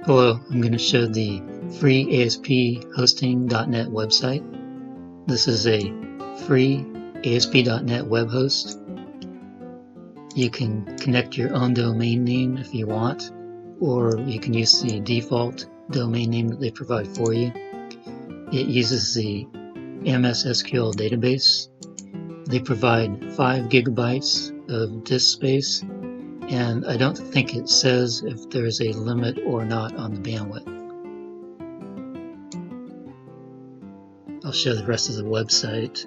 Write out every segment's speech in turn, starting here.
Hello, I'm going to show the free ASPHosting.net website. This is a free ASP.net web host. You can connect your own domain name if you want, or you can use the default domain name that they provide for you. It uses the MS SQL database. They provide 5 gigabytes of disk space, and I don't think it says if there's a limit or not on the bandwidth. I'll show the rest of the website.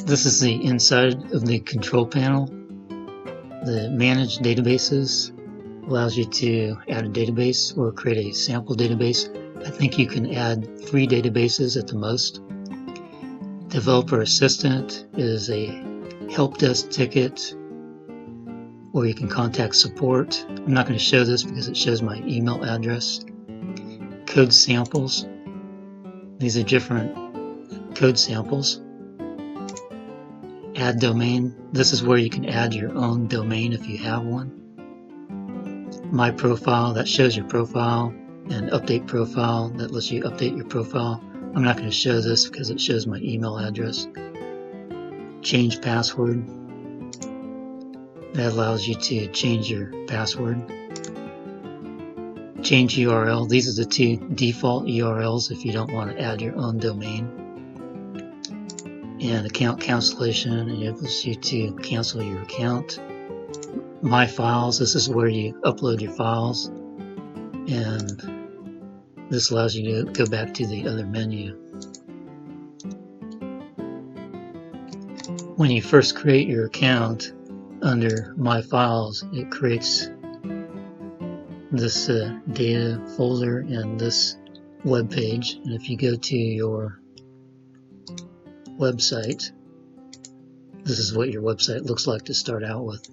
This is the inside of the control panel. The Manage Databases allows you to add a database or create a sample database. I think you can add 3 databases at the most. Developer Assistant is a help desk ticket, or you can contact support. I'm not going to show this because it shows my email address. Code samples. These are different code samples. Add domain. This is where you can add your own domain if you have one. My profile, that shows your profile, and update profile, that lets you update your profile. I'm not going to show this because it shows my email address. Change password. That allows you to change your password. Change URL. These are the 2 default URLs if you don't want to add your own domain. And account cancellation enables you to cancel your account. My files, this is where you upload your files, and this allows you to go back to the other menu. When you first create your account under My Files, it creates this data folder and this web page. And if you go to your website, this is what your website looks like to start out with.